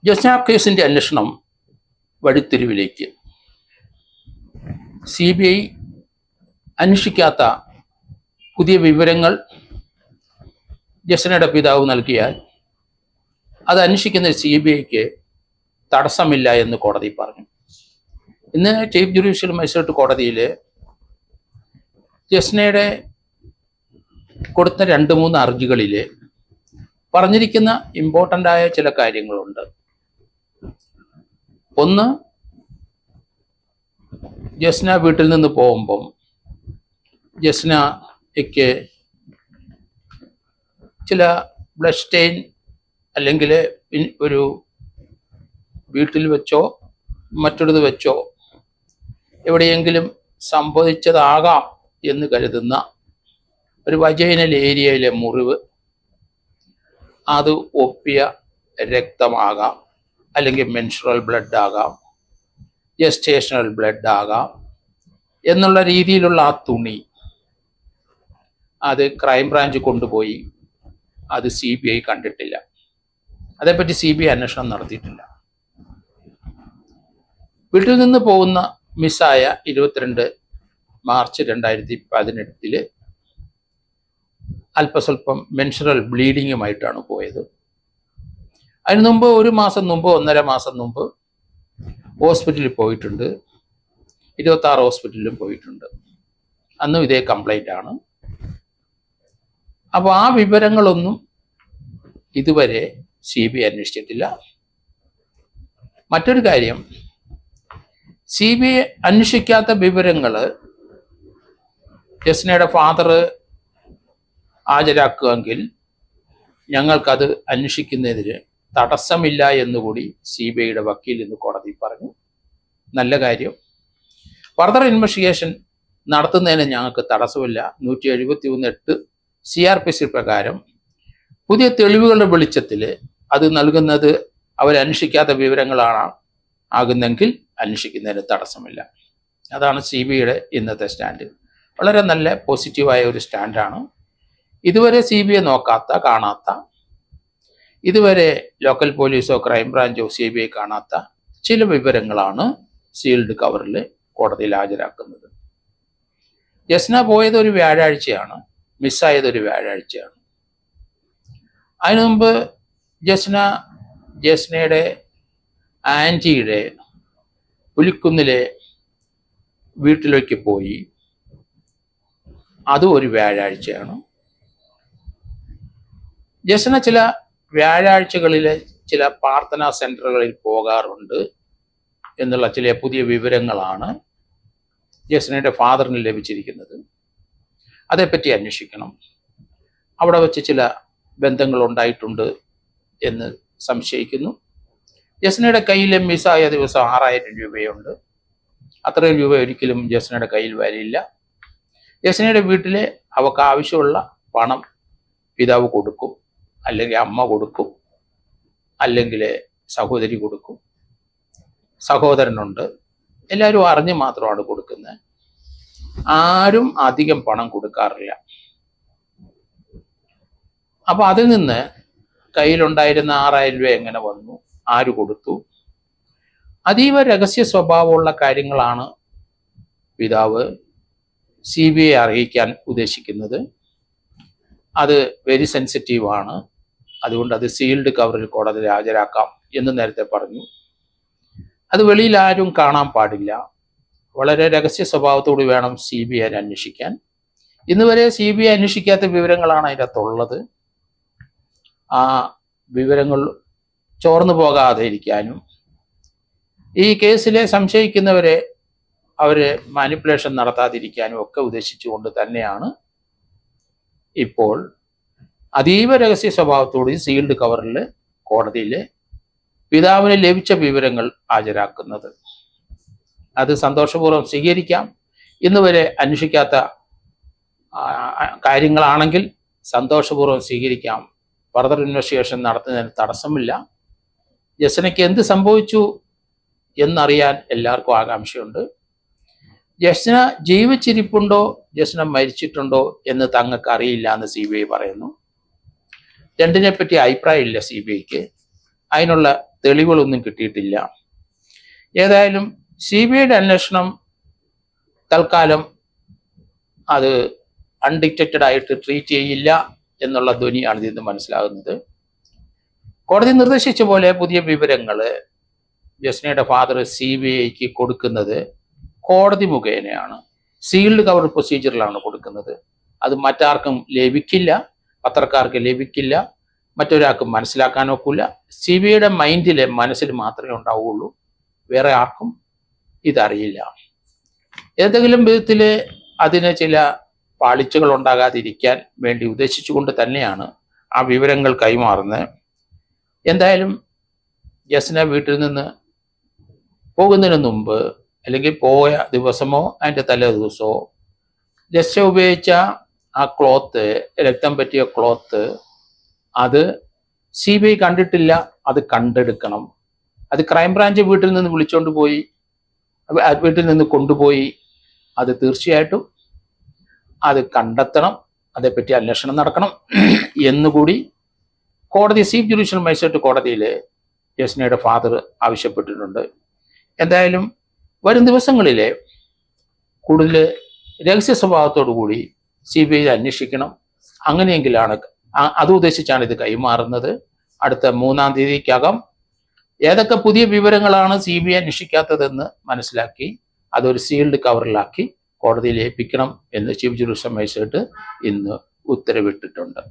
ജസ്ന കേസിൻ്റെ അന്വേഷണം വഴിത്തിരിവിലേക്ക്. CBI അന്വേഷിക്കാത്ത പുതിയ വിവരങ്ങൾ ജസ്നയുടെ പിതാവ് നൽകിയാൽ അത് അന്വേഷിക്കുന്ന CBIക്ക് തടസ്സമില്ല എന്ന് കോടതി പറഞ്ഞു. ഇന്ന് ചീഫ് ജുഡീഷ്യൽ മജിസ്ട്രേറ്റ് കോടതിയിൽ ജസ്നയുടെ കൊടുത്ത 2-3 ഹർജികളിൽ പറഞ്ഞിരിക്കുന്ന ഇമ്പോർട്ടൻ്റ് ആയ ചില കാര്യങ്ങളുണ്ട്. ഒന്ന്, ജസ്ന വീട്ടിൽ നിന്ന് പോകുമ്പം ജസ്നയ്ക്ക് ചില ബ്ലഡ് സ്റ്റെയിൻ അല്ലെങ്കിൽ ഒരു വീട്ടിൽ വെച്ചോ മറ്റൊരിത് വെച്ചോ എവിടെയെങ്കിലും സംഭവിച്ചതാകാം എന്ന് കരുതുന്ന ഒരു വജൈനൽ ഏരിയയിലെ മുറിവ്, അത് ഒപ്പിയ രക്തമാകാം, അല്ലെങ്കിൽ മെൻസ്ട്രൽ ബ്ലഡ് ആകാം, ജസ്റ്റേഷണൽ ബ്ലഡ് ആകാം എന്നുള്ള രീതിയിലുള്ള ആ തുണി അത് ക്രൈംബ്രാഞ്ച് കൊണ്ടുപോയി അത് CBI കണ്ടിട്ടില്ല. അതേപ്പറ്റി CBI അന്വേഷണം നടത്തിയിട്ടില്ല. വീട്ടിൽ നിന്ന് പോകുന്ന മിസ്സായ 22 മാർച്ച് 2018 അല്പസ്വല്പം മെൻസ്ട്രൽ ബ്ലീഡിങ്ങുമായിട്ടാണ് പോയത്. അതിന് മുമ്പ് 1 മാസം മുമ്പ് 1.5 മാസം മുമ്പ് ഹോസ്പിറ്റലിൽ പോയിട്ടുണ്ട്. 26 ഹോസ്പിറ്റലിലും പോയിട്ടുണ്ട്. അന്നും ഇതേ കംപ്ലൈൻ്റ് ആണ്. അപ്പോൾ ആ വിവരങ്ങളൊന്നും ഇതുവരെ CBI അന്വേഷിച്ചിട്ടില്ല. മറ്റൊരു കാര്യം, CBI അന്വേഷിക്കാത്ത വിവരങ്ങൾ ജസ്നയുടെ ഫാദർ ഹാജരാക്കുമെങ്കിൽ ഞങ്ങൾക്കത് അന്വേഷിക്കുന്നതിന് തടസ്സമില്ല എന്നുകൂടി CBIയുടെ വക്കീൽ ഇന്ന് കോടതി പറഞ്ഞു. നല്ല കാര്യം. ഫർദർ ഇൻവെസ്റ്റിഗേഷൻ നടത്തുന്നതിന് ഞങ്ങൾക്ക് തടസ്സമില്ല. 171(8) CRPC പ്രകാരം പുതിയ തെളിവുകളുടെ വെളിച്ചത്തിൽ അത് നൽകുന്നത് അവരന്വേഷിക്കാത്ത വിവരങ്ങളാണ് ആകുന്നെങ്കിൽ അന്വേഷിക്കുന്നതിന് തടസ്സമില്ല. അതാണ് CBIയുടെ ഇന്നത്തെ സ്റ്റാൻഡ്. വളരെ നല്ല പോസിറ്റീവായ ഒരു സ്റ്റാൻഡാണ്. ഇതുവരെ CBI നോക്കാത്ത, കാണാത്ത, ഇതുവരെ ലോക്കൽ പോലീസോ ക്രൈംബ്രാഞ്ചോ CBI കാണാത്ത ചില വിവരങ്ങളാണ് സീൽഡ് കവറിൽ കോടതിയിൽ ഹാജരാക്കുന്നത്. ജസ്ന പോയത് ഒരു വ്യാഴാഴ്ചയാണ്, മിസ്സായത് ഒരു വ്യാഴാഴ്ചയാണ്. അതിനു മുമ്പ് ജസ്നയുടെ ആൻറ്റിയുടെ പുലിക്കുന്നിലെ വീട്ടിലേക്ക് പോയി. അതും ഒരു വ്യാഴാഴ്ചയാണ്. ജസ്ന ചില വ്യാഴാഴ്ചകളിലെ ചില പ്രാർത്ഥനാ സെന്ററുകളിൽ പോകാറുണ്ട് എന്നുള്ള ചില പുതിയ വിവരങ്ങളാണ് ജസ്നയുടെ ഫാദറിന് ലഭിച്ചിരിക്കുന്നത്. അതേപ്പറ്റി അന്വേഷിക്കണം. അവിടെ വെച്ച് ചില ബന്ധങ്ങൾ ഉണ്ടായിട്ടുണ്ട് എന്ന് സംശയിക്കുന്നു. ജസ്നയുടെ കയ്യിൽ മിസ്സായ ദിവസം 6000 രൂപയുണ്ട്. അത്രയും രൂപ ഒരിക്കലും ജസ്നയുടെ കയ്യിൽ വരില്ല. ജസ്നയുടെ വീട്ടിലെ അവർക്ക് ആവശ്യമുള്ള പണം പിതാവ് കൊടുക്കും, അല്ലെങ്കിൽ അമ്മ കൊടുക്കും, അല്ലെങ്കിൽ സഹോദരി കൊടുക്കും, സഹോദരനുണ്ട്. എല്ലാവരും അറിഞ്ഞ് മാത്രമാണ് കൊടുക്കുന്നത്. ആരും അധികം പണം കൊടുക്കാറില്ല. അപ്പൊ അതിൽ നിന്ന് കയ്യിലുണ്ടായിരുന്ന 6000 രൂപ എങ്ങനെ വന്നു, ആര് കൊടുത്തു, അതീവ രഹസ്യ സ്വഭാവമുള്ള കാര്യങ്ങളാണ് പിതാവ് CBI അറിയിക്കാൻ ഉദ്ദേശിക്കുന്നത്. അത് വെരി സെൻസിറ്റീവാണ്. അതുകൊണ്ട് അത് സീൽഡ് കവറിൽ കോടതിയിൽ ഹാജരാക്കാം എന്ന് നേരത്തെ പറഞ്ഞു. അത് വെളിയിൽ ആരും കാണാൻ പാടില്ല. വളരെ രഹസ്യ സ്വഭാവത്തോട് വേണം CBI അന്വേഷിക്കാൻ. ഇന്ന് വരെ CBI അന്വേഷിക്കാത്ത വിവരങ്ങളാണ് അതിനകത്തുള്ളത്. ആ വിവരങ്ങൾ ചോർന്നു പോകാതെ ഇരിക്കാനും ഈ കേസിലെ സംശയിക്കുന്നവരെ അവരെ മാനിപ്പുലേഷൻ നടത്താതിരിക്കാനും ഒക്കെ ഉദ്ദേശിച്ചുകൊണ്ട് തന്നെയാണ് ഇപ്പോൾ അതീവ രഹസ്യ സ്വഭാവത്തോട് സീൽഡ് കവറിൽ കോടതിയിൽ പിതാവിന് ലഭിച്ച വിവരങ്ങൾ ഹാജരാക്കുന്നത്. അത് സന്തോഷപൂർവ്വം സ്വീകരിക്കാം. ഇന്ന് വരെ അന്വേഷിക്കാത്ത കാര്യങ്ങളാണെങ്കിൽ സന്തോഷപൂർവ്വം സ്വീകരിക്കാം. ഫർദർ ഇൻവെസ്റ്റിഗേഷൻ നടത്തുന്നതിന് തടസ്സമില്ല. ജസ്നയ്ക്ക് എന്ത് സംഭവിച്ചു എന്നറിയാൻ എല്ലാവർക്കും ആകാംക്ഷയുണ്ട്. ജസ്ന ജീവിച്ചിരിപ്പുണ്ടോ, ജസ്ന മരിച്ചിട്ടുണ്ടോ എന്ന് തങ്ങൾക്ക് അറിയില്ല എന്ന് CBI പറയുന്നു. രണ്ടിനെ പറ്റി അഭിപ്രായമില്ല CBIക്ക്. അതിനുള്ള തെളിവുകളൊന്നും കിട്ടിയിട്ടില്ല. ഏതായാലും CBIയുടെ അന്വേഷണം തൽക്കാലം അത് അൺഡിറ്റക്റ്റഡ് ആയിട്ട് ട്രീറ്റ് ചെയ്യില്ല എന്നുള്ള ധ്വനിയാണ് ഇതിൽ നിന്ന് മനസ്സിലാകുന്നത്. കോടതി നിർദ്ദേശിച്ച പോലെ പുതിയ വിവരങ്ങൾ ജസ്നയുടെ ഫാദർ CBIക്ക് കൊടുക്കുന്നത് കോടതി മുഖേനയാണ്, സീൽഡ് കവർ പ്രൊസീജിയറിലാണ് കൊടുക്കുന്നത്. അത് മറ്റാർക്കും ലഭിക്കില്ല, പത്രക്കാർക്ക് ലഭിക്കില്ല, മറ്റൊരാൾക്കും മനസ്സിലാക്കാൻ ഒക്കില്ല. CBIയുടെ മനസ്സിൽ മാത്രമേ ഉണ്ടാവുകയുള്ളൂ, വേറെ ആർക്കും ഇതറിയില്ല. ഏതെങ്കിലും വിധത്തിൽ അതിന് ചില പാളിച്ചകൾ ഉണ്ടാകാതിരിക്കാൻ വേണ്ടി ഉദ്ദേശിച്ചുകൊണ്ട് തന്നെയാണ് ആ വിവരങ്ങൾ കൈമാറുന്നത്. എന്തായാലും ജസ്ന വീട്ടിൽ നിന്ന് പോകുന്നതിന് മുമ്പ്, അല്ലെങ്കിൽ പോയ ദിവസമോ അതിൻ്റെ തലേ ദിവസമോ, ജസ്ന ഉപയോഗിച്ച ആ ക്ലോത്ത്, രക്തം പറ്റിയ ക്ലോത്ത്, അത് CBI കണ്ടിട്ടില്ല, അത് കണ്ടെടുക്കണം. അത് ക്രൈംബ്രാഞ്ച് വീട്ടിൽ നിന്ന് വിളിച്ചുകൊണ്ട് പോയി, വീട്ടിൽ നിന്ന് കൊണ്ടുപോയി അത് തീർച്ചയായിട്ടും അത് കണ്ടെത്തണം, അതേപ്പറ്റി അന്വേഷണം നടക്കണം എന്നുകൂടി കോടതി, ചീഫ് ജുഡീഷ്യൽ മജിസ്ട്രേറ്റ് കോടതിയിൽ ജസ്നയുടെ ഫാദർ ആവശ്യപ്പെട്ടിട്ടുണ്ട്. എന്തായാലും വരും ദിവസങ്ങളിൽ കൂടുതൽ രഹസ്യ സ്വഭാവത്തോടു കൂടി CBI അന്വേഷിക്കണം. അങ്ങനെയെങ്കിലാണ്, അത് ഉദ്ദേശിച്ചാണ് ഇത് കൈമാറുന്നത്. അടുത്ത 3-ാം തീയതിക്കകം ഏതൊക്കെ പുതിയ വിവരങ്ങളാണ് CBI അന്വേഷിക്കാത്തതെന്ന് മനസ്സിലാക്കി അതൊരു സീൽഡ് കവറിലാക്കി കോടതിയിൽ ഏൽപ്പിക്കണം എന്ന് ചീഫ് ജുഡീഷ്യൽ മജിസ്ട്രേറ്റ് ഇന്ന് ഉത്തരവിട്ടിട്ടുണ്ട്.